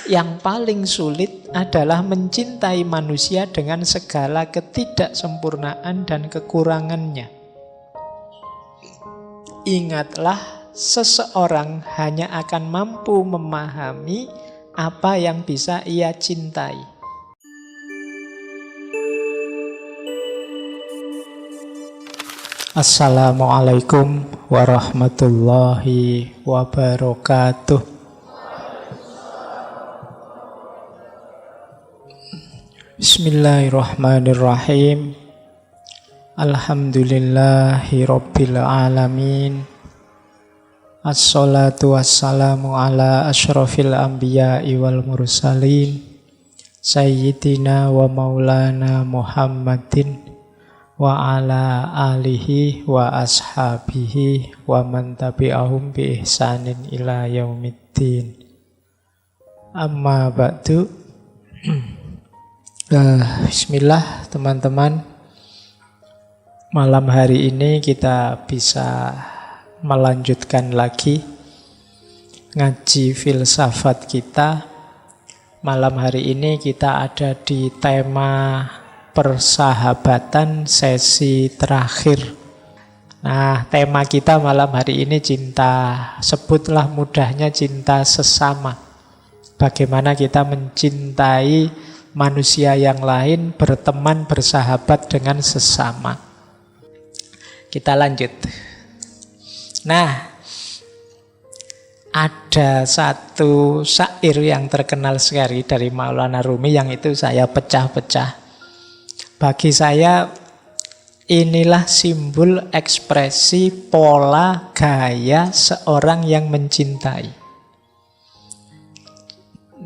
Yang paling sulit adalah mencintai manusia dengan segala ketidaksempurnaan dan kekurangannya. Ingatlah, seseorang hanya akan mampu memahami apa yang bisa ia cintai. Assalamualaikum warahmatullahi wabarakatuh. Bismillahirrahmanirrahim. Alhamdulillahi rabbil alamin. Assalatu wassalamu ala asyrafil anbiya'i wal mursalin Sayyidina wa maulana Muhammadin wa ala alihi wa ashabihi wa man tabi'ahum bi ihsanin ila yaumiddin. Amma ba'du. Bismillah teman-teman. Malam hari ini kita bisa melanjutkan lagi ngaji filsafat kita. Malam hari ini kita ada di tema persahabatan sesi terakhir. Nah, tema kita malam hari ini cinta, sebutlah mudahnya cinta sesama. Bagaimana kita mencintai manusia yang lain, berteman, bersahabat dengan sesama. Kita lanjut. Nah, ada satu syair yang terkenal sekali dari Maulana Rumi yang itu saya pecah-pecah. Bagi saya inilah simbol ekspresi pola gaya seorang yang mencintai.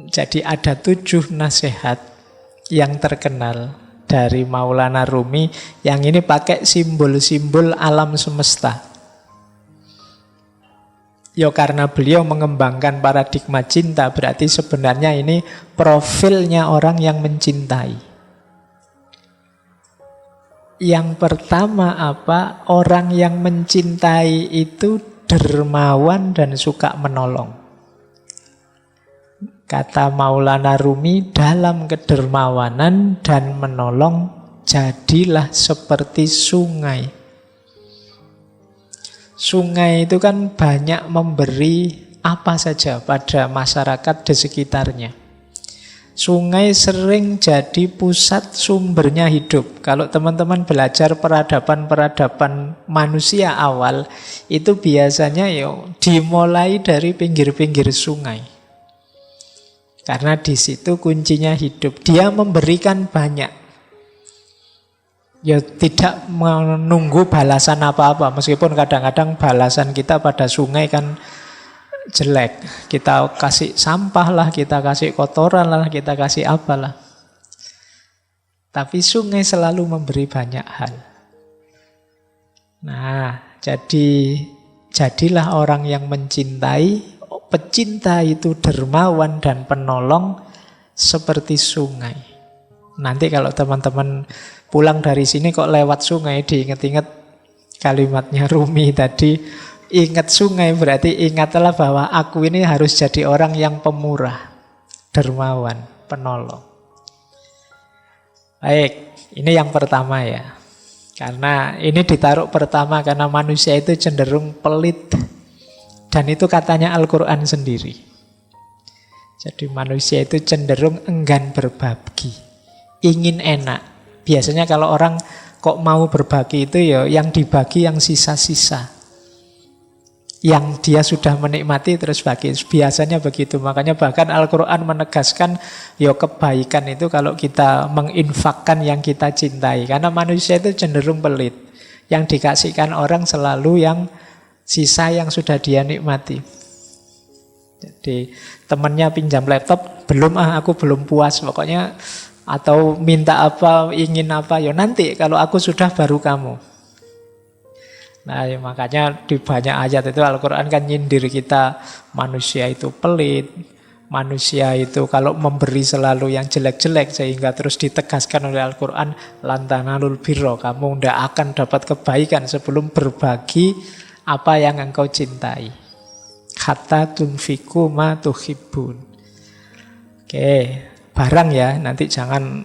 Jadi ada 7 nasihat yang terkenal dari Maulana Rumi yang ini pakai simbol-simbol alam semesta. Ya karena beliau mengembangkan paradigma cinta, berarti sebenarnya ini profilnya orang yang mencintai. Yang pertama apa? Orang yang mencintai itu dermawan dan suka menolong. Kata Maulana Rumi, dalam kedermawanan dan menolong, jadilah seperti sungai. Sungai itu kan banyak memberi apa saja pada masyarakat di sekitarnya. Sungai sering jadi pusat sumbernya hidup. Kalau teman-teman belajar peradaban-peradaban manusia awal, itu biasanya dimulai dari pinggir-pinggir sungai. Karena di situ kuncinya hidup. Dia memberikan banyak. Ya tidak menunggu balasan apa-apa. Meskipun kadang-kadang balasan kita pada sungai kan jelek. Kita kasih sampah lah, kita kasih kotoran lah, kita kasih apalah. Tapi sungai selalu memberi banyak hal. Nah, jadilah orang yang mencintai. Pecinta itu dermawan dan penolong seperti sungai. Nanti kalau teman-teman pulang dari sini kok lewat sungai, diingat-ingat kalimatnya Rumi tadi. Ingat sungai berarti ingatlah bahwa aku ini harus jadi orang yang pemurah, dermawan, penolong. Baik, ini yang pertama ya. Karena ini ditaruh pertama karena manusia itu cenderung pelit. Dan itu katanya Al-Quran sendiri. Jadi manusia itu cenderung enggan berbagi, ingin enak. Biasanya kalau orang kok mau berbagi itu ya yang dibagi yang sisa-sisa. Yang dia sudah menikmati terus bagi. Biasanya begitu. Makanya bahkan Al-Quran menegaskan ya kebaikan itu kalau kita menginfakkan yang kita cintai. Karena manusia itu cenderung pelit. Yang dikasihkan orang selalu yang sisa yang sudah dia nikmati. Jadi temannya pinjam laptop, aku belum puas pokoknya. Atau minta apa, ingin apa, ya nanti kalau aku sudah baru kamu. Nah ya makanya di banyak ayat itu Al-Quran kan nyindir kita, manusia itu pelit, manusia itu kalau memberi selalu yang jelek-jelek, sehingga terus ditegaskan oleh Al-Quran, lantanalul birro, kamu tidak akan dapat kebaikan sebelum berbagi apa yang engkau cintai. Hatta tunfiku ma tuhibbun. Oke, barang ya, nanti jangan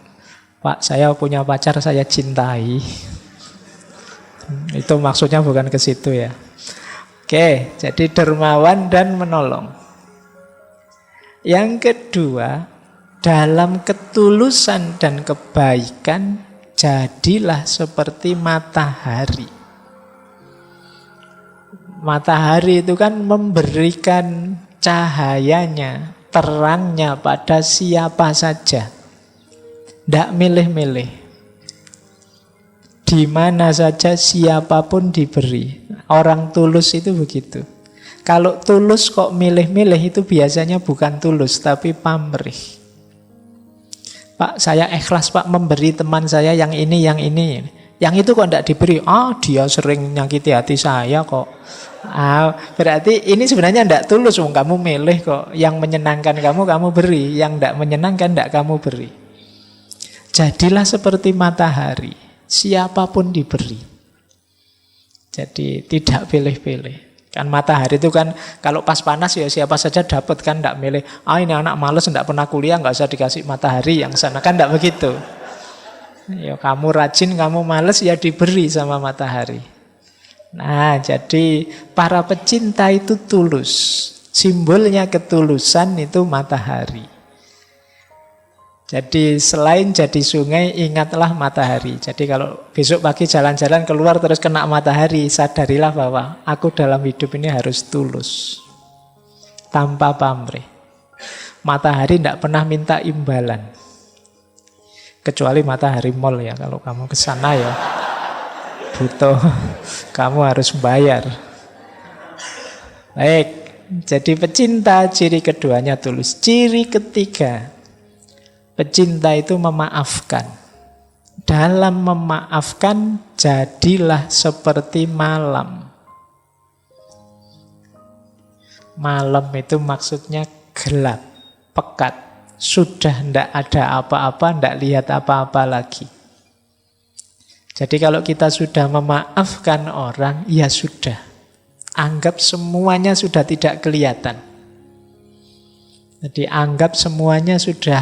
Pak saya punya pacar saya cintai. Itu maksudnya bukan ke situ ya. Oke, jadi dermawan dan menolong. Yang kedua, dalam ketulusan dan kebaikan, jadilah seperti matahari. Matahari itu kan memberikan cahayanya, terangnya pada siapa saja. Tidak milih-milih. Di mana saja siapapun diberi. Orang tulus itu begitu. Kalau tulus kok milih-milih itu biasanya bukan tulus tapi pamrih. Pak, saya ikhlas Pak memberi teman saya yang ini, yang ini. Yang itu kok tidak diberi? Dia sering nyakiti hati saya kok. Berarti ini sebenarnya tidak tulus. Kamu milih kok. Yang menyenangkan kamu beri. Yang tidak menyenangkan tidak kamu beri. Jadilah seperti matahari. Siapapun diberi. Jadi tidak pilih-pilih. Kan matahari itu kan kalau pas panas ya siapa saja dapat kan, tidak milih ini anak malas tidak pernah kuliah nggak usah dikasih matahari yang sana, kan tidak begitu. Ya kamu rajin kamu malas ya diberi sama matahari. Nah jadi para pecinta itu tulus, simbolnya ketulusan itu matahari. Jadi selain jadi sungai, ingatlah matahari. Jadi kalau besok pagi jalan-jalan keluar terus kena matahari, sadarilah bahwa aku dalam hidup ini harus tulus. Tanpa pamrih. Matahari tidak pernah minta imbalan. Kecuali matahari mall ya, kalau kamu ke sana ya butuh, kamu harus bayar. Baik, jadi pecinta ciri keduanya tulus. Ciri ketiga, pecinta itu memaafkan. Dalam memaafkan, jadilah seperti malam. Malam itu maksudnya gelap, pekat. Sudah tidak ada apa-apa, tidak lihat apa-apa lagi. Jadi kalau kita sudah memaafkan orang, ya sudah. Anggap semuanya sudah tidak kelihatan. Jadi anggap semuanya sudah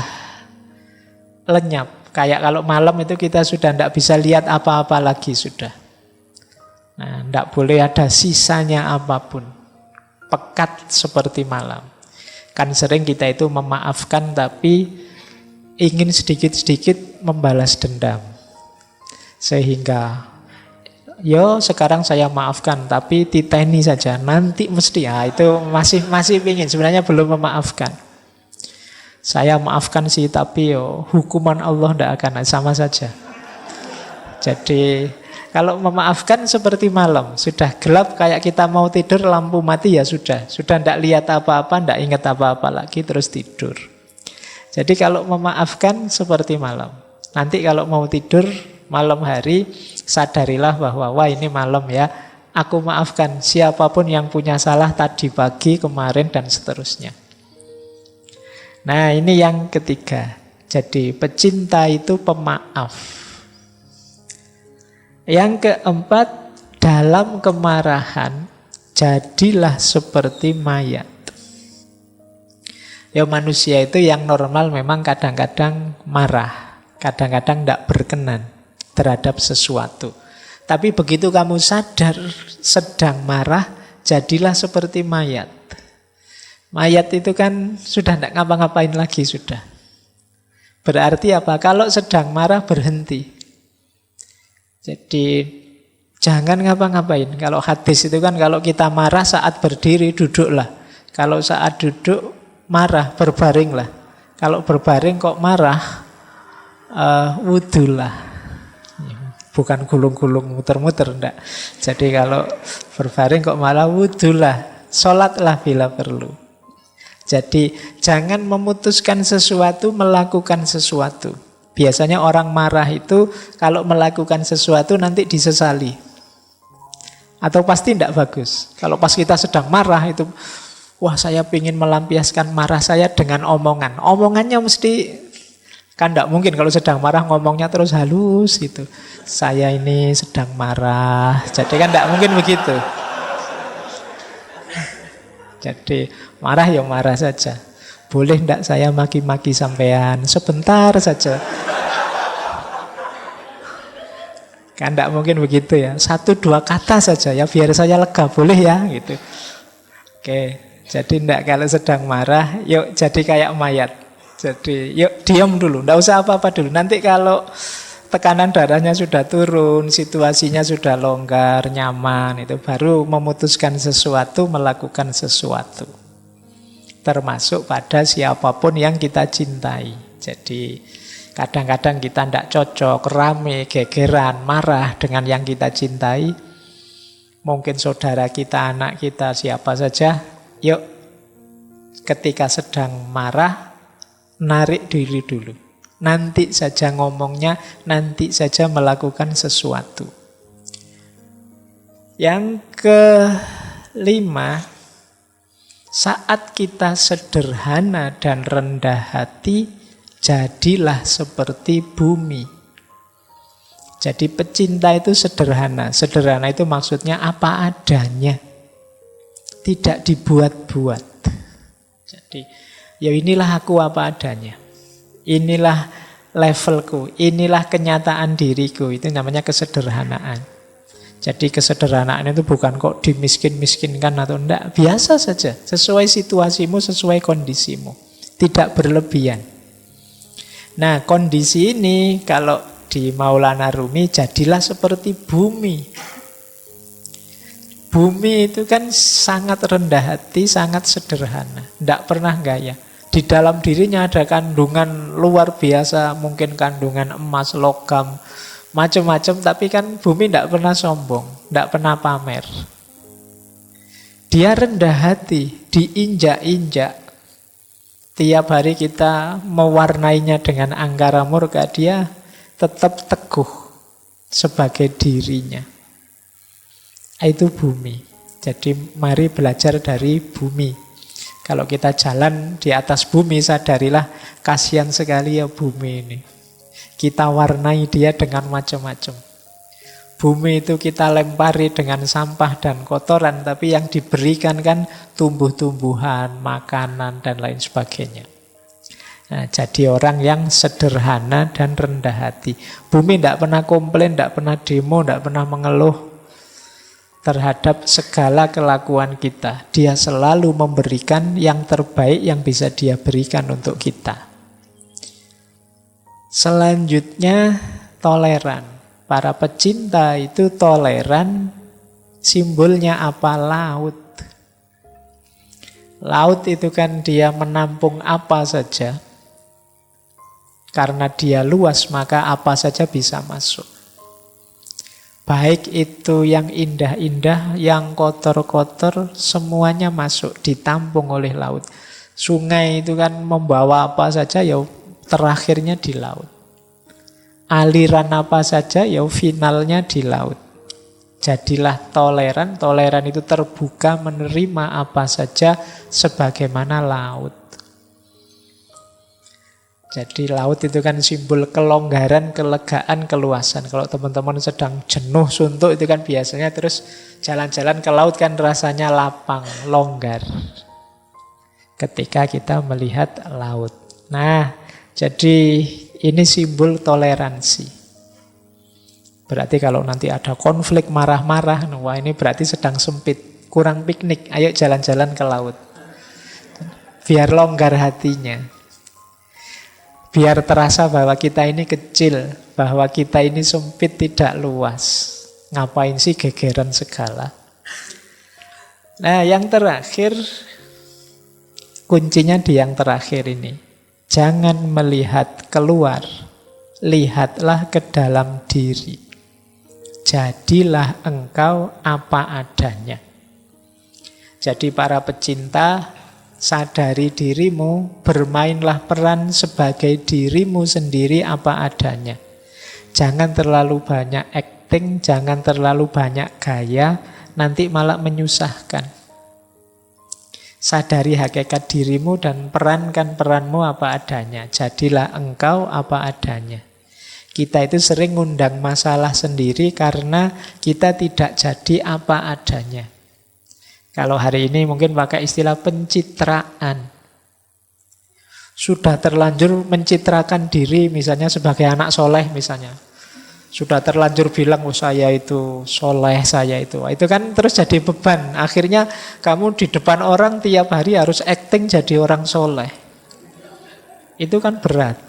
lenyap. Kayak kalau malam itu kita sudah tidak bisa lihat apa-apa lagi sudah. Nah, tidak boleh ada sisanya apapun. Pekat seperti malam. Kan sering kita itu memaafkan tapi ingin sedikit-sedikit membalas dendam. Sehingga sekarang saya maafkan tapi titeni saja. Nanti mesti itu masih ingin, sebenarnya belum memaafkan. Saya maafkan sih tapi hukuman Allah tidak akan, sama saja. Jadi kalau memaafkan seperti malam, sudah gelap kayak kita mau tidur lampu mati ya sudah tidak lihat apa-apa, tidak ingat apa-apa lagi terus tidur. Jadi kalau memaafkan seperti malam. Nanti kalau mau tidur malam hari, sadarilah bahwa wah ini malam ya, aku maafkan siapapun yang punya salah tadi pagi, kemarin dan seterusnya. Nah ini yang ketiga. Jadi pecinta itu pemaaf. Yang keempat, dalam kemarahan jadilah seperti mayat. Ya manusia itu yang normal memang kadang-kadang marah, kadang-kadang tidak berkenan terhadap sesuatu. Tapi begitu kamu sadar sedang marah, jadilah seperti mayat. Mayat itu kan sudah tidak ngapa-ngapain lagi sudah. Berarti apa? Kalau sedang marah berhenti. Jadi jangan ngapa-ngapain. Kalau hadis itu kan kalau kita marah saat berdiri duduklah. Kalau saat duduk marah berbaringlah. Kalau berbaring kok marah wudulah. Bukan gulung-gulung muter-muter enggak. Jadi kalau berbaring kok marah wudulah. Sholatlah bila perlu. Jadi jangan memutuskan sesuatu, melakukan sesuatu. Biasanya orang marah itu kalau melakukan sesuatu nanti disesali. Atau pasti tidak bagus. Kalau pas kita sedang marah itu, wah saya ingin melampiaskan marah saya dengan omongan. Omongannya mesti, kan tidak mungkin kalau sedang marah ngomongnya terus halus gitu. Saya ini sedang marah. Jadi kan tidak mungkin begitu. Jadi marah ya marah saja. Boleh ndak saya maki-maki sampean? Sebentar saja. Kan ndak mungkin begitu ya. 1-2 kata saja ya, biar saya lega. Boleh ya? Gitu. Oke, jadi ndak kalau sedang marah, yuk jadi kayak mayat. Jadi yuk diam dulu, ndak usah apa-apa dulu. Nanti kalau tekanan darahnya sudah turun, situasinya sudah longgar, nyaman, itu baru memutuskan sesuatu, melakukan sesuatu. Termasuk pada siapapun yang kita cintai. Jadi kadang-kadang kita tidak cocok, rame, gegeran, marah dengan yang kita cintai. Mungkin saudara kita, anak kita, siapa saja. Yuk, ketika sedang marah, narik diri dulu. Nanti saja ngomongnya, nanti saja melakukan sesuatu. Yang kelima, saat kita sederhana dan rendah hati, jadilah seperti bumi. Jadi pecinta itu sederhana. Sederhana itu maksudnya apa adanya. Tidak dibuat-buat. Jadi, ya inilah aku apa adanya. Inilah levelku, inilah kenyataan diriku. Itu namanya kesederhanaan. Jadi kesederhanaan itu bukan kok dimiskin-miskinkan atau enggak. Biasa saja, sesuai situasimu, sesuai kondisimu. Tidak berlebihan. Nah, kondisi ini kalau di Maulana Rumi, jadilah seperti bumi. Bumi itu kan sangat rendah hati, sangat sederhana. Tidak pernah gaya. Di dalam dirinya ada kandungan luar biasa, mungkin kandungan emas, logam, macam-macam, tapi kan bumi tidak pernah sombong, tidak pernah pamer. Dia rendah hati, diinjak-injak. Tiap hari kita mewarnainya dengan angkara murka, dia tetap teguh sebagai dirinya. Itu bumi. Jadi mari belajar dari bumi. Kalau kita jalan di atas bumi, sadarilah kasihan sekali ya bumi ini. Kita warnai dia dengan macam-macam. Bumi itu kita lempari dengan sampah dan kotoran, tapi yang diberikan kan tumbuh-tumbuhan, makanan, dan lain sebagainya. Nah, jadi orang yang sederhana dan rendah hati. Bumi tidak pernah komplain, tidak pernah demo, tidak pernah mengeluh terhadap segala kelakuan kita. Dia selalu memberikan yang terbaik yang bisa dia berikan untuk kita. Selanjutnya, toleran. Para pecinta itu toleran, simbolnya apa? Laut. Laut itu kan dia menampung apa saja. Karena dia luas, maka apa saja bisa masuk. Baik itu yang indah-indah, yang kotor-kotor, semuanya masuk, ditampung oleh laut. Sungai itu kan membawa apa saja, ya terakhirnya di laut. Aliran apa saja, ya finalnya di laut. Jadilah toleran, toleran itu terbuka menerima apa saja sebagaimana laut. Jadi laut itu kan simbol kelonggaran, kelegaan, keluasan. Kalau teman-teman sedang jenuh, suntuk, itu kan biasanya terus jalan-jalan ke laut kan rasanya lapang, longgar. Ketika kita melihat laut. Nah, jadi ini simbol toleransi. Berarti kalau nanti ada konflik marah-marah, wah ini berarti sedang sempit, kurang piknik, ayo jalan-jalan ke laut. Biar longgar hatinya. Biar terasa bahwa kita ini kecil, bahwa kita ini sempit, tidak luas. Ngapain sih gegeran segala? Nah, yang terakhir, kuncinya di yang terakhir ini. Jangan melihat keluar, lihatlah ke dalam diri. Jadilah engkau apa adanya. Jadi para pecinta, sadari dirimu, bermainlah peran sebagai dirimu sendiri apa adanya. Jangan terlalu banyak acting, jangan terlalu banyak gaya, nanti malah menyusahkan. Sadari hakikat dirimu dan perankan peranmu apa adanya. Jadilah engkau apa adanya. Kita itu sering ngundang masalah sendiri karena kita tidak jadi apa adanya. Kalau hari ini mungkin pakai istilah pencitraan. Sudah terlanjur mencitrakan diri misalnya sebagai anak soleh misalnya. Sudah terlanjur bilang, oh saya itu soleh, saya itu. Itu kan terus jadi beban. Akhirnya kamu di depan orang tiap hari harus acting jadi orang soleh. Itu kan berat.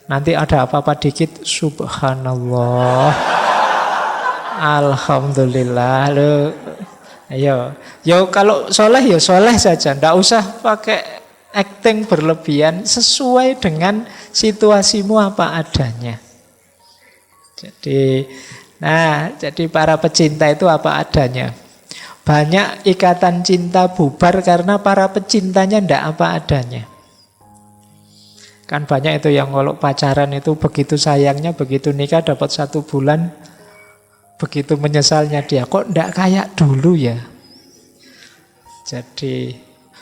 Nanti ada apa-apa dikit, subhanallah, alhamdulillah. Loh, ayo, yo kalau soleh ya soleh saja. Nggak usah pakai acting berlebihan, sesuai dengan situasimu apa adanya. Jadi para pecinta itu apa adanya. Banyak ikatan cinta bubar karena para pecintanya ndak apa adanya. Kan banyak itu yang kalau pacaran itu begitu sayangnya, begitu nikah dapat 1 bulan, begitu menyesalnya dia, kok ndak kayak dulu ya. Jadi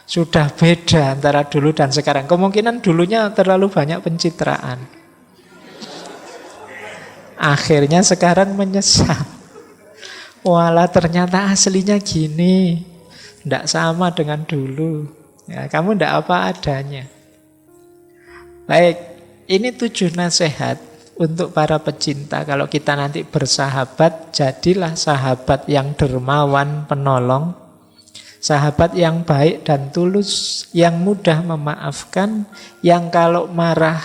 sudah beda antara dulu dan sekarang. Kemungkinan dulunya terlalu banyak pencitraan. Akhirnya sekarang menyesal. Walah ternyata aslinya gini. Tidak sama dengan dulu. Ya, kamu tidak apa adanya. Baik, ini 7 nasihat untuk para pecinta. Kalau kita nanti bersahabat, jadilah sahabat yang dermawan, penolong. Sahabat yang baik dan tulus, yang mudah memaafkan, yang kalau marah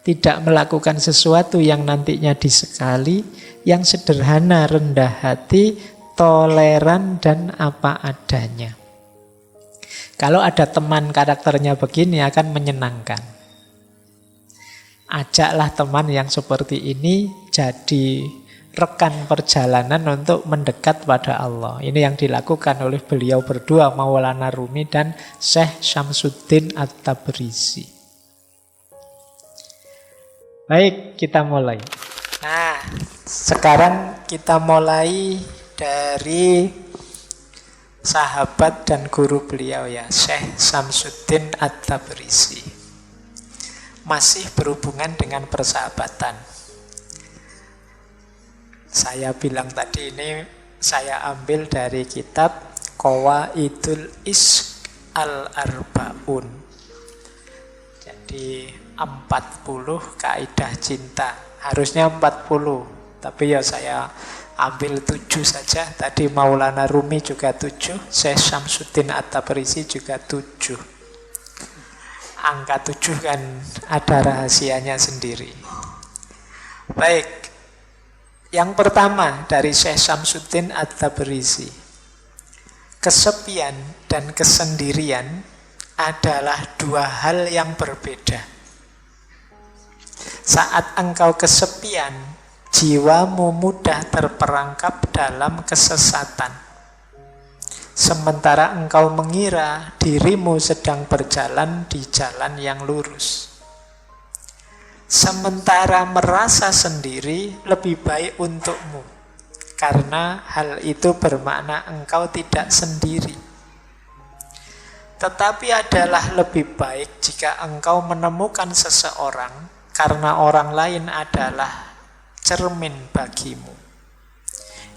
tidak melakukan sesuatu yang nantinya disekali, yang sederhana, rendah hati, toleran, dan apa adanya. Kalau ada teman karakternya begini akan menyenangkan. Ajaklah teman yang seperti ini jadi rekan perjalanan untuk mendekat pada Allah. Ini yang dilakukan oleh beliau berdua, Maulana Rumi dan Syekh Syamsuddin At-Tabrizi. Baik, kita mulai. Nah, sekarang kita mulai dari sahabat dan guru beliau ya, Syekh Syamsuddin At-Tabrizi. Masih berhubungan dengan persahabatan. Saya bilang tadi ini saya ambil dari kitab Qawaidul Ishq Al-Arbaun. Jadi 40 kaidah cinta. Harusnya 40, tapi ya saya ambil 7 saja. Tadi Maulana Rumi juga 7, Syekh Syamsuddin At-Tabrizi juga 7. Angka 7 kan ada rahasianya sendiri. Baik. Yang pertama dari Syekh Syamsuddin At-Tabrizi, kesepian dan kesendirian adalah 2 hal yang berbeda. Saat engkau kesepian, jiwamu mudah terperangkap dalam kesesatan. Sementara engkau mengira dirimu sedang berjalan di jalan yang lurus. Sementara merasa sendiri lebih baik untukmu, karena hal itu bermakna engkau tidak sendiri. Tetapi adalah lebih baik jika engkau menemukan seseorang, karena orang lain adalah cermin bagimu.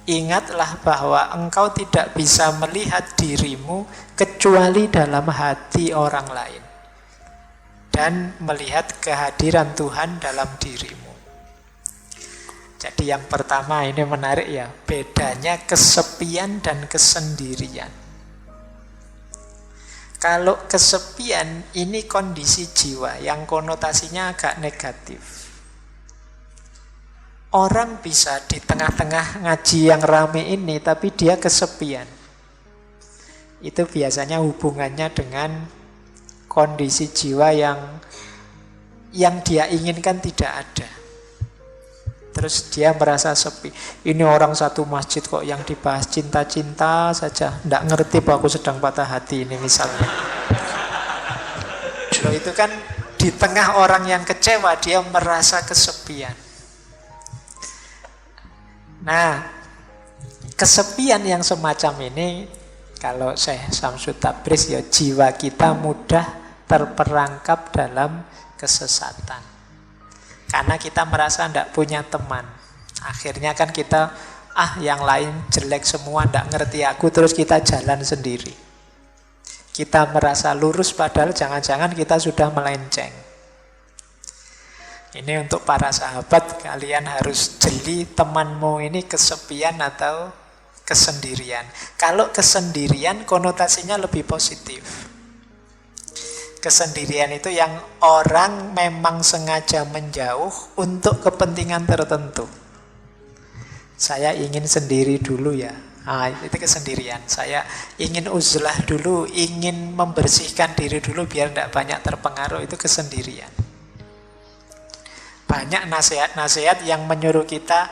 Ingatlah bahwa engkau tidak bisa melihat dirimu kecuali dalam hati orang lain, dan melihat kehadiran Tuhan dalam dirimu. Jadi yang pertama ini menarik ya, bedanya kesepian dan kesendirian. Kalau kesepian ini kondisi jiwa yang konotasinya agak negatif. Orang bisa di tengah-tengah ngaji yang rame ini, tapi dia kesepian. Itu biasanya hubungannya dengan kondisi jiwa yang dia inginkan tidak ada. Terus dia merasa sepi. Ini orang satu masjid kok yang dibahas cinta-cinta saja. Nggak ngerti bahwa aku sedang patah hati ini misalnya. Loh, itu kan di tengah orang yang kecewa dia merasa kesepian. Nah, kesepian yang semacam ini, kalau Syekh Syamsuddin Tabrizi ya, jiwa kita mudah terperangkap dalam kesesatan. Karena kita merasa tidak punya teman. Akhirnya kan kita, yang lain jelek semua, tidak ngerti aku, terus kita jalan sendiri. Kita merasa lurus padahal jangan-jangan kita sudah melenceng. Ini untuk para sahabat, kalian harus jeli temanmu ini kesepian atau kesendirian. Kalau kesendirian konotasinya lebih positif. Kesendirian itu yang orang memang sengaja menjauh untuk kepentingan tertentu. Saya ingin sendiri dulu ya. Itu kesendirian. Saya ingin uzlah dulu, ingin membersihkan diri dulu biar tidak banyak terpengaruh. Itu kesendirian. Banyak nasihat-nasihat yang menyuruh kita,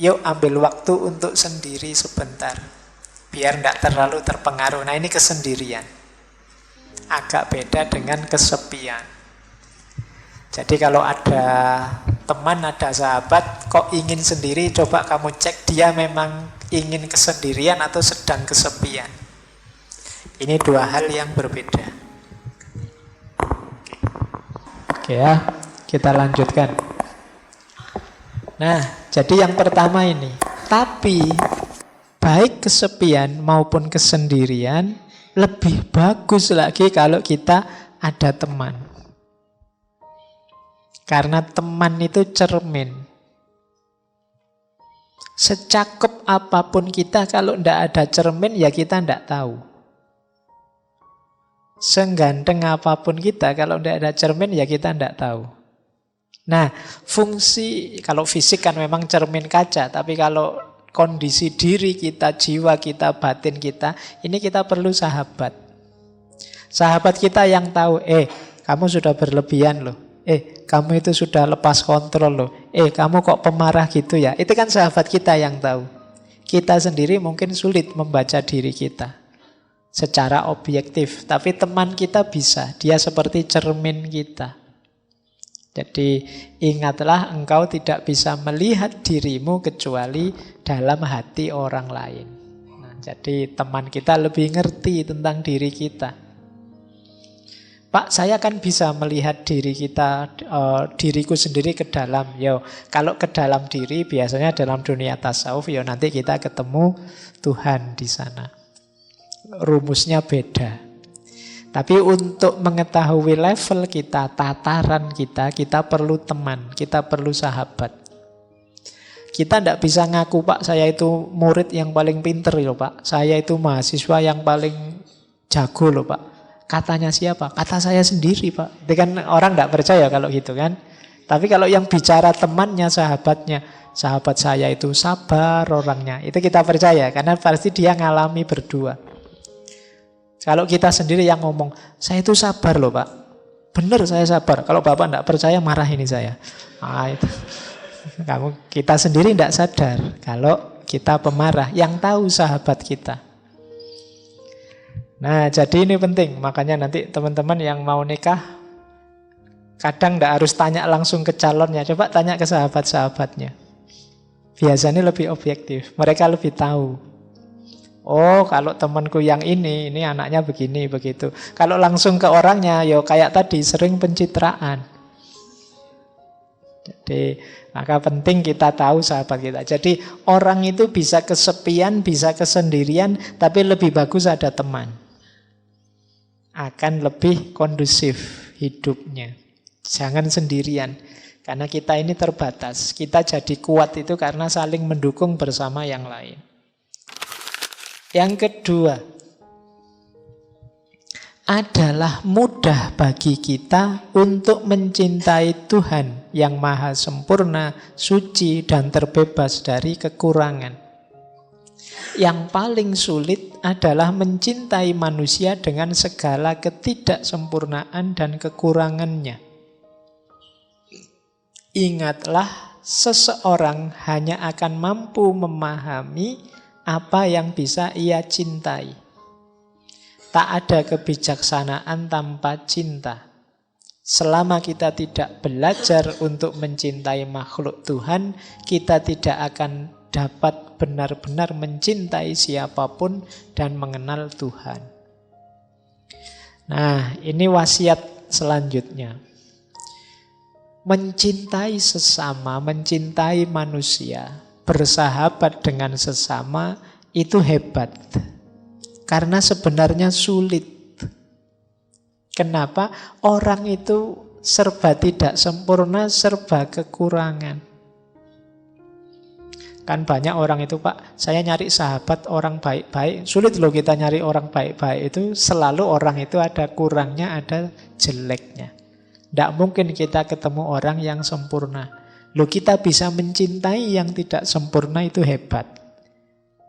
yuk ambil waktu untuk sendiri sebentar, biar tidak terlalu terpengaruh. Nah, ini kesendirian. Agak beda dengan kesepian. Jadi kalau ada teman, ada sahabat, kok ingin sendiri, coba kamu cek dia memang ingin kesendirian atau sedang kesepian. Ini dua hal yang berbeda. Oke ya, kita lanjutkan. Nah, jadi yang pertama ini. Tapi baik kesepian maupun kesendirian lebih bagus lagi kalau kita ada teman. Karena teman itu cermin. Secakep apapun kita, kalau tidak ada cermin ya kita tidak tahu. Seganteng apapun kita, kalau tidak ada cermin ya kita tidak tahu. Nah, fungsi, kalau fisik kan memang cermin kaca, tapi kalau kondisi diri kita, jiwa kita, batin kita, ini kita perlu sahabat. Sahabat kita yang tahu, kamu sudah berlebihan loh. Kamu itu sudah lepas kontrol loh. Kamu kok pemarah gitu ya. Itu kan sahabat kita yang tahu. Kita sendiri mungkin sulit membaca diri kita secara objektif. Tapi teman kita bisa. Dia seperti cermin kita. Jadi ingatlah, engkau tidak bisa melihat dirimu kecuali dalam hati orang lain. Nah, jadi teman kita lebih ngerti tentang diri kita. Pak, saya kan bisa melihat diri kita, diriku sendiri ke dalam. Kalau ke dalam diri biasanya dalam dunia tasawuf, nanti kita ketemu Tuhan di sana. Rumusnya beda. Tapi untuk mengetahui level kita, tataran kita perlu teman, kita perlu sahabat. Kita tidak bisa ngaku, Pak, saya itu murid yang paling pinter loh, Pak. Saya itu mahasiswa yang paling jago loh, Pak. Katanya siapa? Kata saya sendiri, Pak. Itu kan orang tidak percaya kalau gitu kan. Tapi kalau yang bicara temannya, sahabatnya, sahabat saya itu sabar orangnya, itu kita percaya karena pasti dia ngalami berdua. Kalau kita sendiri yang ngomong, saya itu sabar loh, Pak. Benar saya sabar. Kalau Bapak tidak percaya, marah ini saya. Itu. Kita sendiri tidak sadar kalau kita pemarah. Yang tahu sahabat kita. Nah, jadi ini penting. Makanya nanti teman-teman yang mau nikah, kadang tidak harus tanya langsung ke calonnya. Coba tanya ke sahabat-sahabatnya. Biasanya lebih objektif. Mereka lebih tahu. Oh, kalau temanku yang ini anaknya begini, begitu. Kalau langsung ke orangnya, kayak tadi, sering pencitraan. Jadi, maka penting kita tahu sahabat kita. Jadi, orang itu bisa kesepian, bisa kesendirian, tapi lebih bagus ada teman. Akan lebih kondusif hidupnya. Jangan sendirian. Karena kita ini terbatas. Kita jadi kuat itu karena saling mendukung bersama yang lain. Yang kedua, adalah mudah bagi kita untuk mencintai Tuhan yang maha sempurna, suci, dan terbebas dari kekurangan. Yang paling sulit adalah mencintai manusia dengan segala ketidaksempurnaan dan kekurangannya. Ingatlah, seseorang hanya akan mampu memahami apa yang bisa ia cintai. Tak ada kebijaksanaan tanpa cinta. Selama kita tidak belajar untuk mencintai makhluk Tuhan, kita tidak akan dapat benar-benar mencintai siapapun dan mengenal Tuhan. Nah, ini wasiat selanjutnya. Mencintai sesama, mencintai manusia, bersahabat dengan sesama, itu hebat. Karena sebenarnya sulit. Kenapa? Orang itu serba tidak sempurna, serba kekurangan. Kan banyak orang itu, Pak, saya nyari sahabat orang baik-baik. Sulit loh kita nyari orang baik-baik itu. Selalu orang itu ada kurangnya, ada jeleknya. Tidak mungkin kita ketemu orang yang sempurna. Loh, kita bisa mencintai yang tidak sempurna, itu hebat.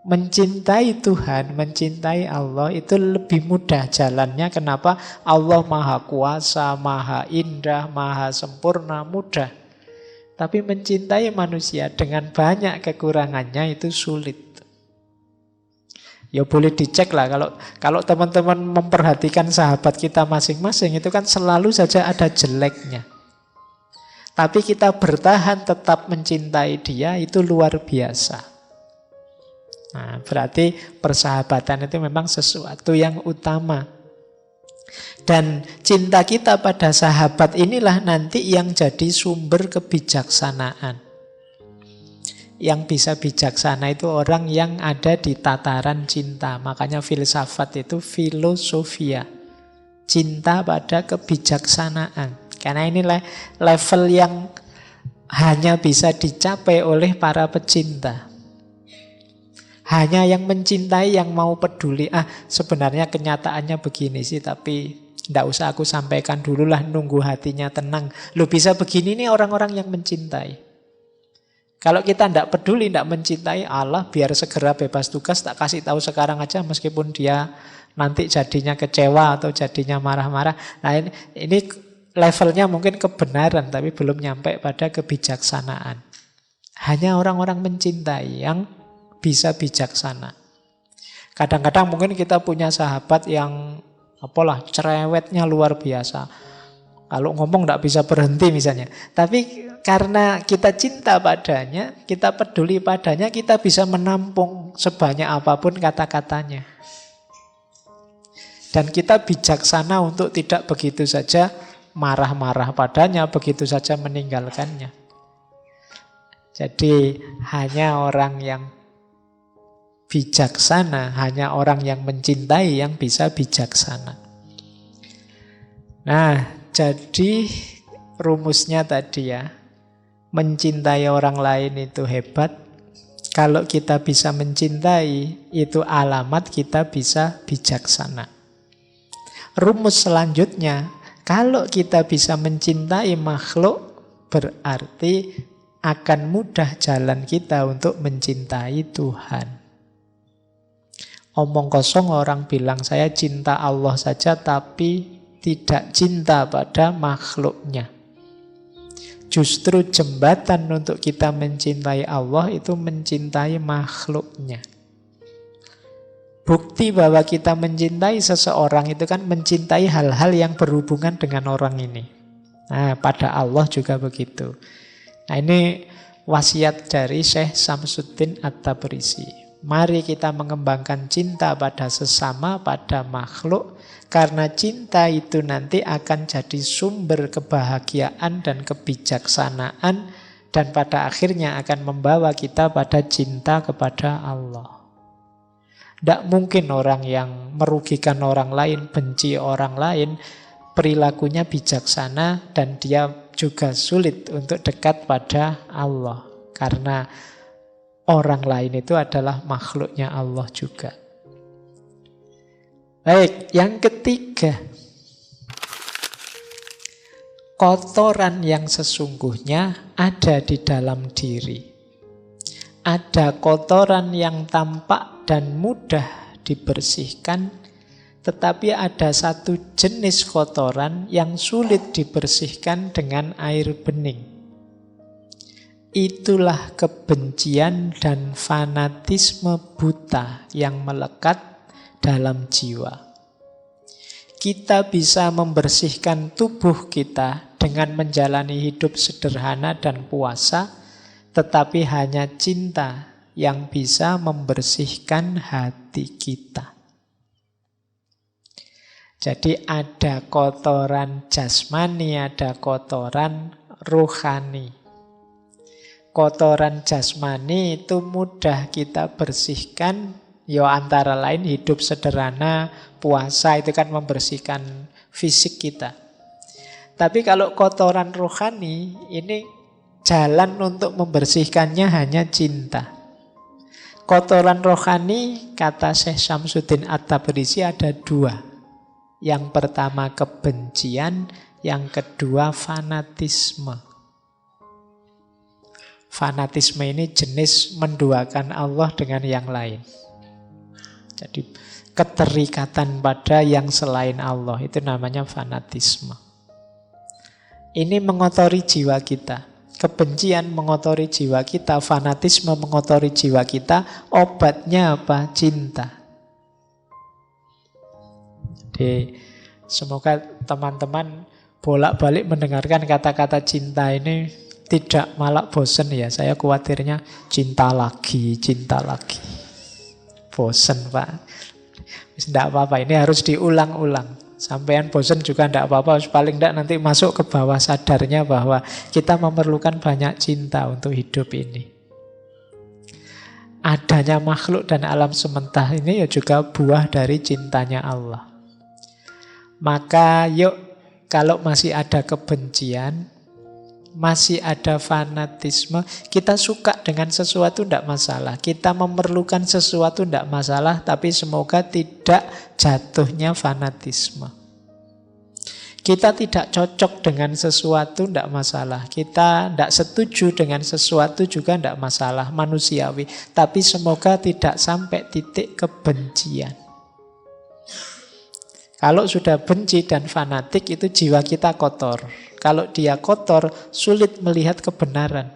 Mencintai Tuhan, mencintai Allah itu lebih mudah jalannya. Kenapa? Allah Maha Kuasa, Maha Indah, Maha Sempurna, mudah. Tapi mencintai manusia dengan banyak kekurangannya itu sulit. Ya boleh dicek lah, kalau teman-teman memperhatikan sahabat kita masing-masing itu kan selalu saja ada jeleknya. Tapi kita bertahan tetap mencintai dia, itu luar biasa. Nah, berarti persahabatan itu memang sesuatu yang utama. Dan cinta kita pada sahabat inilah nanti yang jadi sumber kebijaksanaan. Yang bisa bijaksana itu orang yang ada di tataran cinta. Makanya filsafat itu filosofia. Cinta pada kebijaksanaan. Karena inilah level yang hanya bisa dicapai oleh para pecinta. Hanya yang mencintai, yang mau peduli. Sebenarnya kenyataannya begini sih, tapi tidak usah aku sampaikan dulu lah, nunggu hatinya tenang. Loh, bisa begini nih orang-orang yang mencintai. Kalau kita tidak peduli, tidak mencintai, Allah biar segera bebas tugas, tak kasih tahu sekarang aja meskipun dia nanti jadinya kecewa atau jadinya marah-marah. Nah ini levelnya mungkin kebenaran, tapi belum nyampe pada kebijaksanaan. Hanya orang-orang mencintai yang bisa bijaksana. Kadang-kadang mungkin kita punya sahabat yang cerewetnya luar biasa. Kalau ngomong tidak bisa berhenti misalnya. Tapi karena kita cinta padanya, kita peduli padanya, kita bisa menampung sebanyak apapun kata-katanya. Dan kita bijaksana untuk tidak begitu saja marah-marah padanya, begitu saja meninggalkannya. Jadi hanya orang yang bijaksana, hanya orang yang mencintai yang bisa bijaksana. Nah, jadi rumusnya tadi ya, mencintai orang lain itu hebat. Kalau kita bisa mencintai, itu alamat kita bisa bijaksana. Rumus selanjutnya, kalau kita bisa mencintai makhluk, berarti akan mudah jalan kita untuk mencintai Tuhan. Omong kosong orang bilang saya cinta Allah saja tapi tidak cinta pada makhluknya. Justru jembatan untuk kita mencintai Allah itu mencintai makhluknya. Bukti bahwa kita mencintai seseorang itu kan mencintai hal-hal yang berhubungan dengan orang ini. Nah, pada Allah juga begitu. Nah, ini wasiat dari Syekh Samsuddin At-Tabrisi. Mari kita mengembangkan cinta pada sesama, pada makhluk. Karena cinta itu nanti akan jadi sumber kebahagiaan dan kebijaksanaan. Dan pada akhirnya akan membawa kita pada cinta kepada Allah. Tidak mungkin orang yang merugikan orang lain, benci orang lain, perilakunya bijaksana dan dia juga sulit untuk dekat pada Allah. Karena orang lain itu adalah makhluknya Allah juga. Baik, yang ketiga. Kotoran yang sesungguhnya ada di dalam diri. Ada kotoran yang tampak dan mudah dibersihkan, tetapi ada satu jenis kotoran yang sulit dibersihkan dengan air bening. Itulah kebencian dan fanatisme buta yang melekat dalam jiwa. Kita bisa membersihkan tubuh kita dengan menjalani hidup sederhana dan puasa, tetapi hanya cinta yang bisa membersihkan hati kita. Jadi ada kotoran jasmani, ada kotoran rohani. Kotoran jasmani itu mudah kita bersihkan, ya antara lain hidup sederhana, puasa itu kan membersihkan fisik kita. Tapi kalau kotoran rohani, ini jalan untuk membersihkannya hanya cinta. Kotoran rohani, kata Syekh Syamsuddin At-Tabrisi, ada dua. Yang pertama kebencian, yang kedua fanatisme. Fanatisme ini jenis menduakan Allah dengan yang lain. Jadi keterikatan pada yang selain Allah, itu namanya fanatisme. Ini mengotori jiwa kita. Kebencian mengotori jiwa kita, fanatisme mengotori jiwa kita. Obatnya apa? Cinta. Jadi semoga teman-teman bolak-balik mendengarkan kata-kata cinta ini tidak malah bosen ya. Saya khawatirnya cinta lagi. Bosen Pak. Tidak apa-apa, ini harus diulang-ulang. Sampean bosen juga tidak apa-apa. Paling tidak nanti masuk ke bawah sadarnya bahwa kita memerlukan banyak cinta untuk hidup ini. Adanya makhluk dan alam semesta ini ya juga buah dari cintanya Allah. Maka yuk, kalau masih ada kebencian, masih ada fanatisme, kita suka dengan sesuatu tidak masalah, kita memerlukan sesuatu tidak masalah, tapi semoga tidak jatuhnya fanatisme. Kita tidak cocok dengan sesuatu tidak masalah, kita tidak setuju dengan sesuatu juga tidak masalah, manusiawi, tapi semoga tidak sampai titik kebencian. Kalau sudah benci dan fanatik, itu jiwa kita kotor. Kalau dia kotor, sulit melihat kebenaran.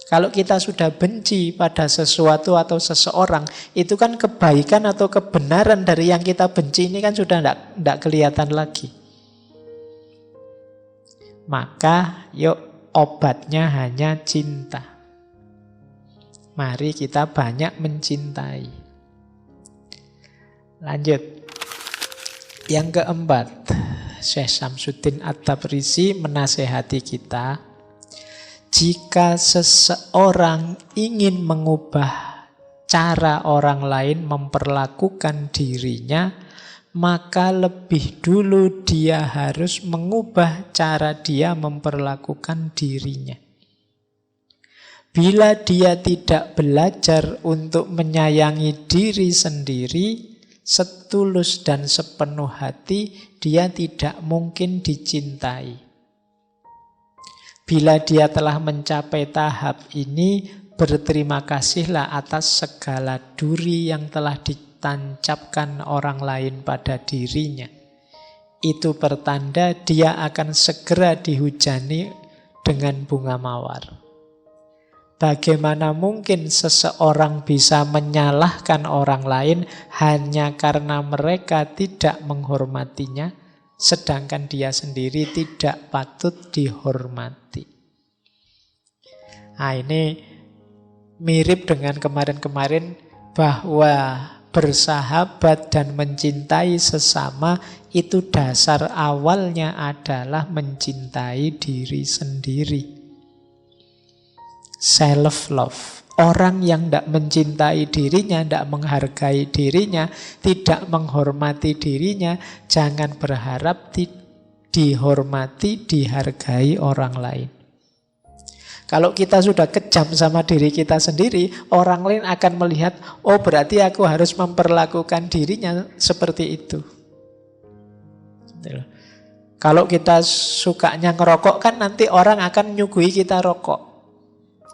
Kalau kita sudah benci pada sesuatu atau seseorang, itu kan kebaikan atau kebenaran dari yang kita benci ini kan sudah tidak kelihatan lagi. Maka yuk, obatnya hanya cinta. Mari kita banyak mencintai. Lanjut. Yang keempat, Syekh Syamsuddin At-Tabrisi menasehati kita, jika seseorang ingin mengubah cara orang lain memperlakukan dirinya, maka lebih dulu dia harus mengubah cara dia memperlakukan dirinya. Bila dia tidak belajar untuk menyayangi diri sendiri, setulus dan sepenuh hati, dia tidak mungkin dicintai. Bila dia telah mencapai tahap ini, berterima kasihlah atas segala duri yang telah ditancapkan orang lain pada dirinya. Itu pertanda dia akan segera dihujani dengan bunga mawar. Bagaimana mungkin seseorang bisa menyalahkan orang lain hanya karena mereka tidak menghormatinya, sedangkan dia sendiri tidak patut dihormati. Nah, ini mirip dengan kemarin-kemarin bahwa bersahabat dan mencintai sesama itu dasar awalnya adalah mencintai diri sendiri. Self-love. Orang yang tidak mencintai dirinya, tidak menghargai dirinya, tidak menghormati dirinya, jangan berharap dihormati, dihargai orang lain. Kalau kita sudah kejam sama diri kita sendiri, orang lain akan melihat, oh berarti aku harus memperlakukan dirinya seperti itu. Kalau kita sukanya ngerokok, kan nanti orang akan nyuguhi kita rokok.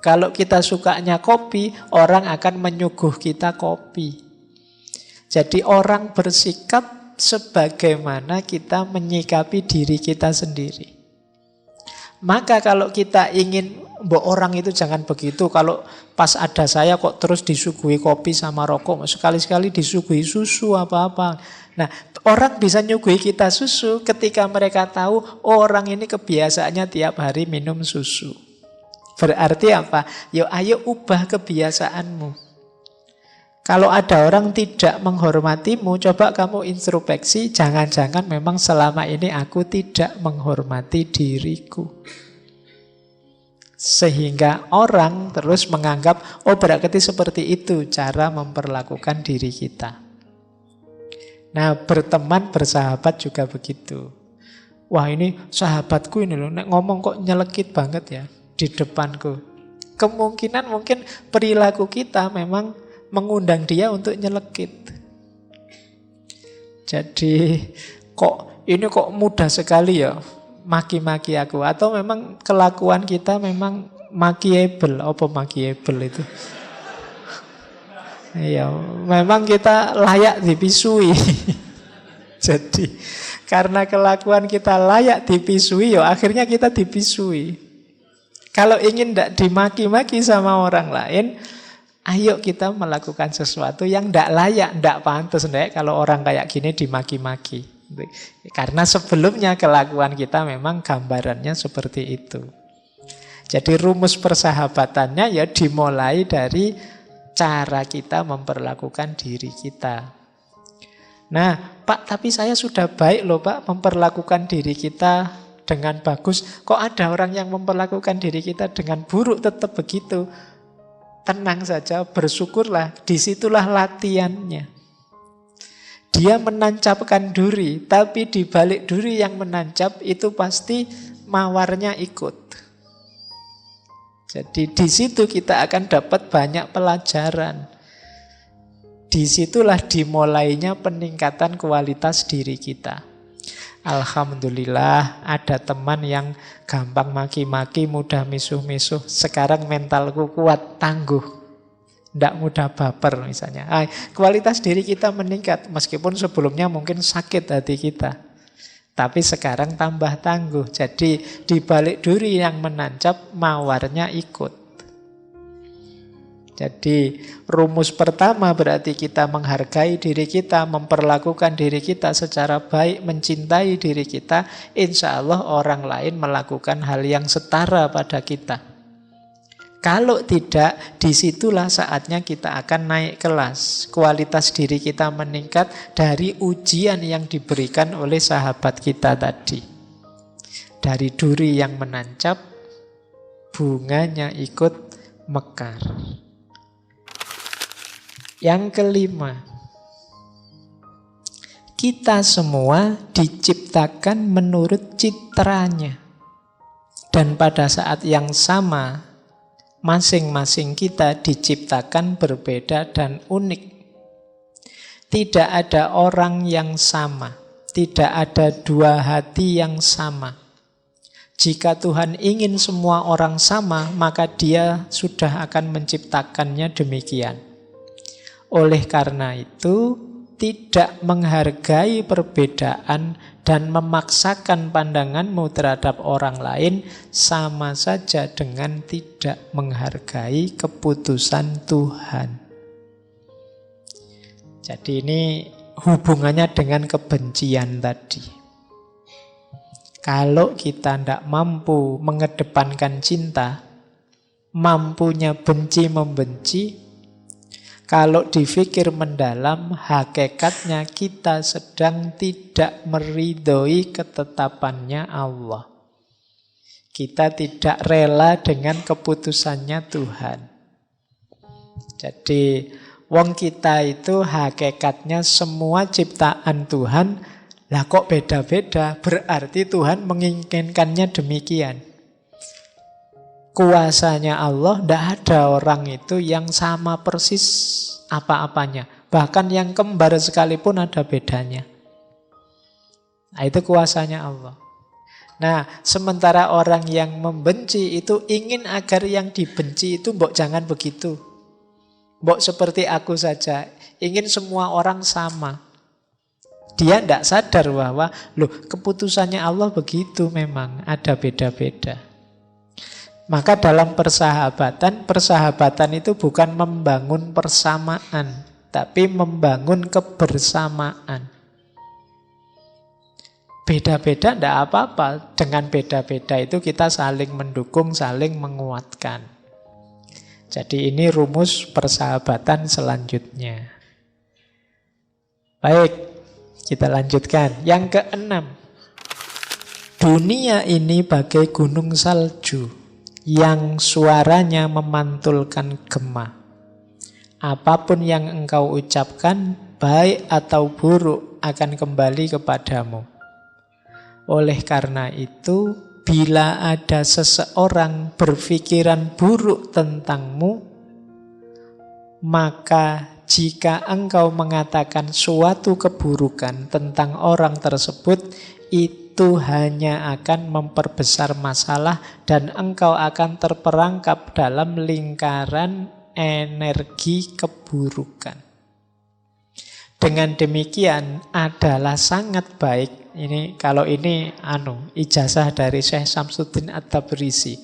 Kalau kita sukanya kopi, orang akan menyuguh kita kopi. Jadi orang bersikap sebagaimana kita menyikapi diri kita sendiri. Maka kalau kita ingin, mbok orang itu jangan begitu, kalau pas ada saya kok terus disuguhi kopi sama rokok, sekali-sekali disuguhi susu apa-apa. Nah, orang bisa nyuguhi kita susu ketika mereka tahu, oh, orang ini kebiasaannya tiap hari minum susu. Berarti apa? Yo, ayo ubah kebiasaanmu. Kalau ada orang tidak menghormatimu, coba kamu introspeksi, jangan-jangan memang selama ini aku tidak menghormati diriku. Sehingga orang terus menganggap, oh berarti seperti itu cara memperlakukan diri kita. Nah, berteman, bersahabat juga begitu. Wah, ini sahabatku ini loh, nek ngomong kok nyelekit banget ya di depanku. Kemungkinan mungkin perilaku kita memang mengundang dia untuk nyelekit. Jadi ini kok mudah sekali ya maki-maki aku, atau memang kelakuan kita memang makiable. Apa makiable itu? Iya, memang kita layak dipisui. Jadi karena kelakuan kita layak dipisui, ya akhirnya kita dipisui. Kalau ingin tidak dimaki-maki sama orang lain, ayo kita melakukan sesuatu yang tidak layak, tidak pantas. Kalau orang kayak gini dimaki-maki. Karena sebelumnya kelakuan kita memang gambarannya seperti itu. Jadi rumus persahabatannya ya dimulai dari cara kita memperlakukan diri kita. Nah, Pak, tapi saya sudah baik loh Pak memperlakukan diri kita dengan bagus. Kok ada orang yang memperlakukan diri kita dengan buruk tetap begitu? Tenang saja, bersyukurlah. Disitulah latihannya. Dia menancapkan duri, tapi di balik duri yang menancap itu pasti mawarnya ikut. Jadi di situ kita akan dapat banyak pelajaran. Disitulah dimulainya peningkatan kualitas diri kita. Alhamdulillah ada teman yang gampang maki-maki, mudah misuh-misuh. Sekarang mentalku kuat, tangguh, tidak mudah baper misalnya. Kualitas diri kita meningkat, meskipun sebelumnya mungkin sakit hati kita. Tapi sekarang tambah tangguh. Jadi di balik duri yang menancap, mawarnya ikut. Jadi rumus pertama berarti kita menghargai diri kita, memperlakukan diri kita secara baik, mencintai diri kita. Insya Allah orang lain melakukan hal yang setara pada kita. Kalau tidak, disitulah saatnya kita akan naik kelas. Kualitas diri kita meningkat dari ujian yang diberikan oleh sahabat kita tadi. Dari duri yang menancap, bunganya ikut mekar. Yang kelima, kita semua diciptakan menurut citranya. Dan pada saat yang sama, masing-masing kita diciptakan berbeda dan unik. Tidak ada orang yang sama, tidak ada dua hati yang sama. Jika Tuhan ingin semua orang sama, maka Dia sudah akan menciptakannya demikian. Oleh karena itu, tidak menghargai perbedaan dan memaksakan pandanganmu terhadap orang lain sama saja dengan tidak menghargai keputusan Tuhan. Jadi ini hubungannya dengan kebencian tadi. Kalau kita tidak mampu mengedepankan cinta, mampunya benci membenci, kalau dipikir mendalam, hakikatnya kita sedang tidak meridhoi ketetapannya Allah. Kita tidak rela dengan keputusannya Tuhan. Jadi, wong kita itu hakikatnya semua ciptaan Tuhan, lah kok beda-beda, berarti Tuhan menginginkannya demikian. Kuasanya Allah, tidak ada orang itu yang sama persis apa-apanya. Bahkan yang kembar sekalipun ada bedanya. Nah, itu kuasanya Allah. Nah, sementara orang yang membenci itu ingin agar yang dibenci itu mbok jangan begitu. Mbok seperti aku saja, ingin semua orang sama. Dia tidak sadar bahwa, keputusannya Allah begitu memang, ada beda-beda. Maka dalam persahabatan itu bukan membangun persamaan, tapi membangun kebersamaan. Beda-beda tidak apa-apa. Dengan beda-beda itu kita saling mendukung, saling menguatkan. Jadi ini rumus persahabatan selanjutnya. Baik, kita lanjutkan. Yang keenam, dunia ini bagai gunung salju yang suaranya memantulkan gema. Apapun yang engkau ucapkan baik atau buruk akan kembali kepadamu. Oleh karena itu, bila ada seseorang berpikiran buruk tentangmu, maka jika engkau mengatakan suatu keburukan tentang orang tersebut, itu hanya akan memperbesar masalah dan engkau akan terperangkap dalam lingkaran energi keburukan. Dengan demikian adalah sangat baik, ini kalau ini ijazah dari Syekh Syamsuddin At-Tabrisi,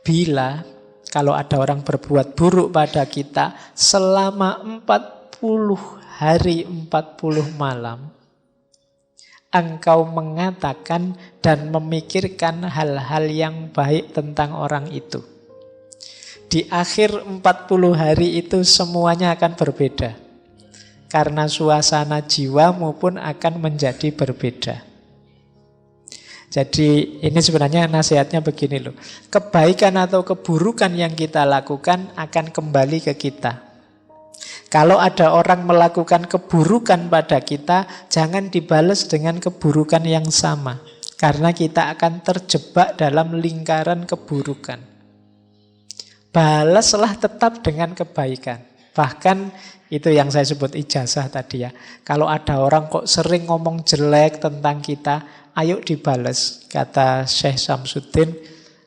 bila kalau ada orang berbuat buruk pada kita selama 40 hari 40 malam, engkau mengatakan dan memikirkan hal-hal yang baik tentang orang itu. Di akhir 40 hari itu semuanya akan berbeda. Karena suasana jiwamu pun akan menjadi berbeda. Jadi ini sebenarnya nasihatnya begini loh. Kebaikan atau keburukan yang kita lakukan akan kembali ke kita. Kalau ada orang melakukan keburukan pada kita, jangan dibalas dengan keburukan yang sama. Karena kita akan terjebak dalam lingkaran keburukan. Balaslah tetap dengan kebaikan. Bahkan itu yang saya sebut ijazah tadi ya. Kalau ada orang kok sering ngomong jelek tentang kita, ayo dibales. Kata Syekh Syamsuddin,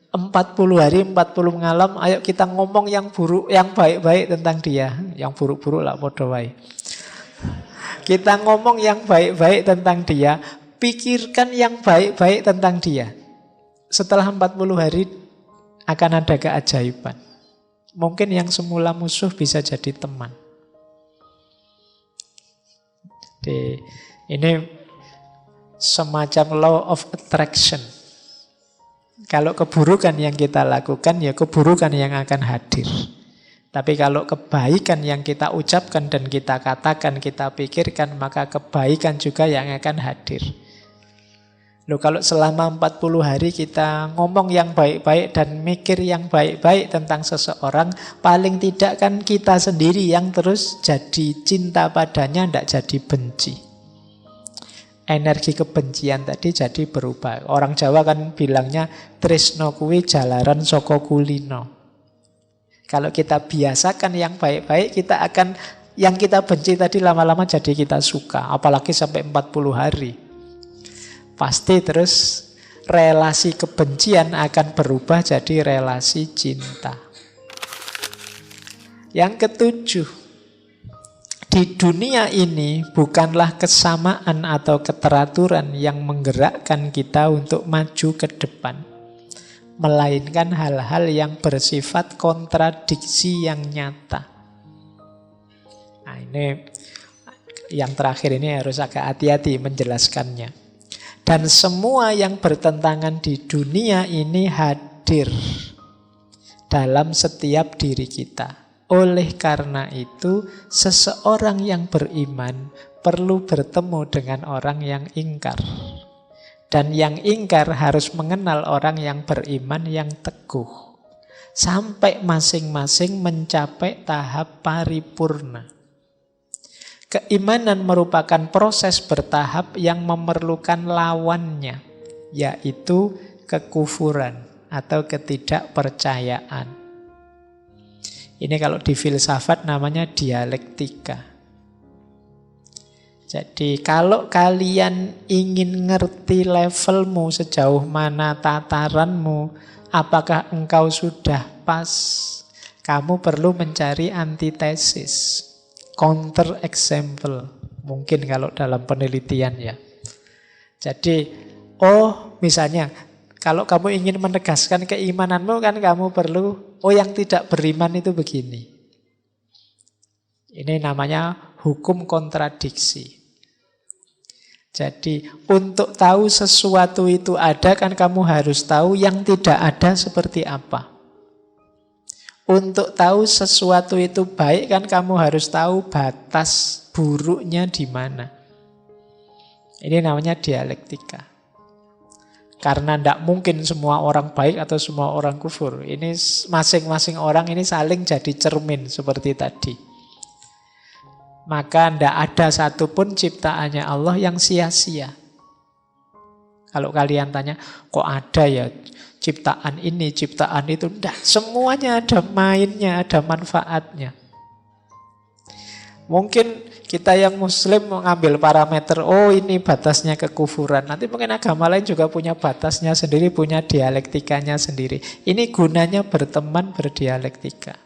40 hari 40 malam, ayo kita ngomong yang buruk, yang baik-baik tentang dia. Yang buruk-buruk lah podo wae. Kita ngomong yang baik-baik tentang dia, pikirkan yang baik-baik tentang dia. Setelah 40 hari akan ada keajaiban. Mungkin yang semula musuh bisa jadi teman. Ini semacam law of attraction. Kalau keburukan yang kita lakukan, ya keburukan yang akan hadir. Tapi kalau kebaikan yang kita ucapkan dan kita katakan, kita pikirkan, maka kebaikan juga yang akan hadir. Loh, kalau selama 40 hari kita ngomong yang baik-baik dan mikir yang baik-baik tentang seseorang, paling tidak kan kita sendiri yang terus jadi cinta padanya, tidak jadi benci. Energi kebencian tadi jadi berubah. Orang Jawa kan bilangnya tresno kuwi jalaran saka kulino. Kalau kita biasakan yang baik-baik, kita akan yang kita benci tadi lama-lama jadi kita suka. Apalagi sampai 40 hari. Pasti terus relasi kebencian akan berubah jadi relasi cinta. Yang ketujuh, di dunia ini bukanlah kesamaan atau keteraturan yang menggerakkan kita untuk maju ke depan, melainkan hal-hal yang bersifat kontradiksi yang nyata. Nah, ini yang terakhir ini harus agak hati-hati menjelaskannya. Dan semua yang bertentangan di dunia ini hadir dalam setiap diri kita. Oleh karena itu, seseorang yang beriman perlu bertemu dengan orang yang ingkar. Dan yang ingkar harus mengenal orang yang beriman yang teguh. Sampai masing-masing mencapai tahap paripurna. Keimanan merupakan proses bertahap yang memerlukan lawannya, yaitu kekufuran atau ketidakpercayaan. Ini kalau di filsafat namanya dialektika. Jadi kalau kalian ingin ngerti levelmu, sejauh mana tataranmu, apakah engkau sudah pas, kamu perlu mencari antitesis, counter example. Mungkin kalau dalam penelitian ya. Jadi, misalnya kalau kamu ingin menegaskan keimananmu kan kamu perlu, yang tidak beriman itu begini. Ini namanya hukum kontradiksi. Jadi untuk tahu sesuatu itu ada kan kamu harus tahu yang tidak ada seperti apa. Untuk tahu sesuatu itu baik kan kamu harus tahu batas buruknya di mana. Ini namanya dialektika. Karena tidak mungkin semua orang baik atau semua orang kufur. Ini masing-masing orang ini saling jadi cermin seperti tadi. Maka tidak ada satupun ciptaannya Allah yang sia-sia. Kalau kalian tanya, kok ada ya ciptaan ini, ciptaan itu? Tidak, semuanya ada mainnya, ada manfaatnya. Mungkin kita yang muslim mengambil parameter, oh ini batasnya kekufuran. Nanti mungkin agama lain juga punya batasnya sendiri, punya dialektikanya sendiri. Ini gunanya berteman, berdialektika.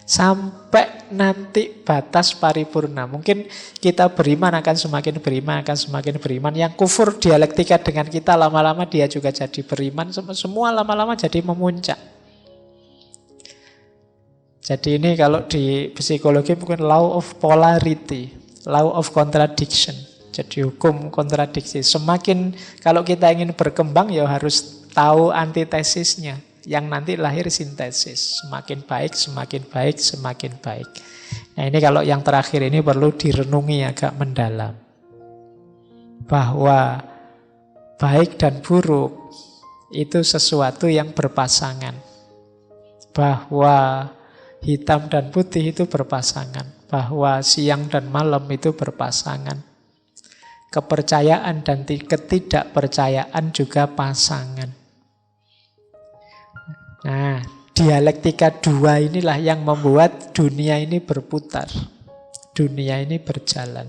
Sampai nanti batas paripurna. Mungkin kita beriman akan semakin beriman, akan semakin beriman. Yang kufur dialektika dengan kita, lama-lama dia juga jadi beriman. Semua lama-lama jadi memuncak. Jadi ini kalau di psikologi mungkin law of polarity, law of contradiction. Jadi hukum kontradiksi. Semakin kalau kita ingin berkembang ya harus tahu antitesisnya, yang nanti lahir sintesis. Semakin baik, semakin baik, semakin baik. Nah ini kalau yang terakhir ini perlu direnungi agak mendalam. Bahwa baik dan buruk itu sesuatu yang berpasangan. Bahwa hitam dan putih itu berpasangan. Bahwa siang dan malam itu berpasangan. Kepercayaan dan ketidakpercayaan juga pasangan. Nah, dialektika dua inilah yang membuat dunia ini berputar. Dunia ini berjalan.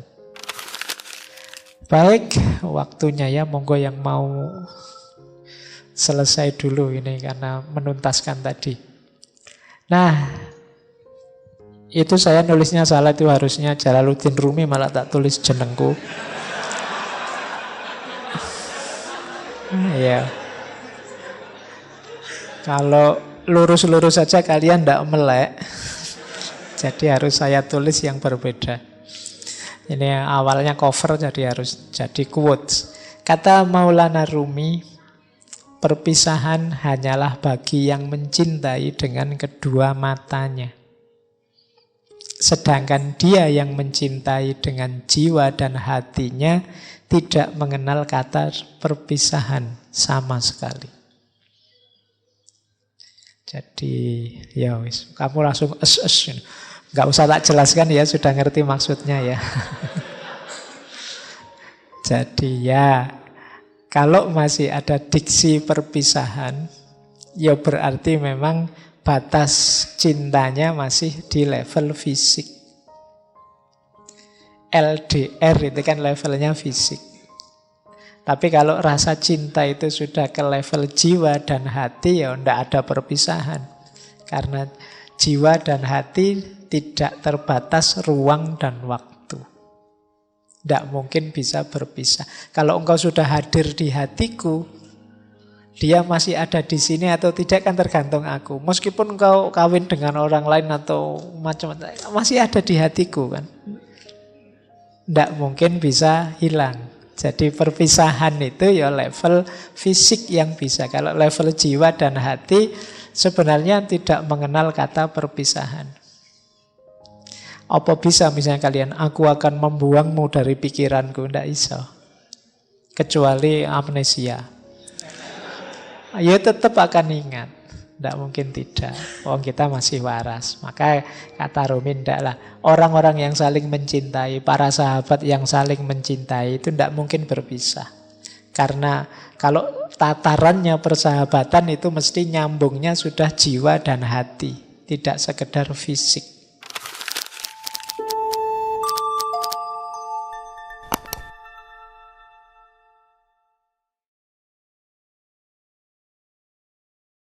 Baik, waktunya ya, monggo yang mau selesai dulu ini karena menuntaskan tadi. Nah, itu saya nulisnya salah, itu harusnya Jalaluddin Rumi, malah tak tulis jenengku. Iya. Kalau lurus-lurus saja kalian tidak melek. Jadi harus saya tulis yang berbeda. Ini awalnya cover jadi harus jadi quotes. Kata Maulana Rumi, perpisahan hanyalah bagi yang mencintai dengan kedua matanya. Sedangkan dia yang mencintai dengan jiwa dan hatinya tidak mengenal kata perpisahan sama sekali. Jadi ya wis, kamu langsung nggak usah tak jelaskan ya, sudah ngerti maksudnya ya. Jadi ya, kalau masih ada diksi perpisahan, ya berarti memang batas cintanya masih di level fisik. LDR itu kan levelnya fisik. Tapi kalau rasa cinta itu sudah ke level jiwa dan hati, ya tidak ada perpisahan. Karena jiwa dan hati tidak terbatas ruang dan waktu. Tidak mungkin bisa berpisah. Kalau engkau sudah hadir di hatiku, dia masih ada di sini atau tidak kan tergantung aku. Meskipun engkau kawin dengan orang lain atau macam-macam, masih ada di hatiku kan. Tidak mungkin bisa hilang. Jadi perpisahan itu ya level fisik yang bisa. Kalau level jiwa dan hati sebenarnya tidak mengenal kata perpisahan. Apa bisa misalnya kalian, aku akan membuangmu dari pikiranku? Tidak bisa. Kecuali amnesia. Ya tetap akan ingat. Tidak mungkin tidak. Kita masih waras. Maka kata Rumi, tidaklah. Orang-orang yang saling mencintai, para sahabat yang saling mencintai itu tidak mungkin berpisah. Karena kalau tatarannya persahabatan itu mesti nyambungnya sudah jiwa dan hati. Tidak sekedar fisik.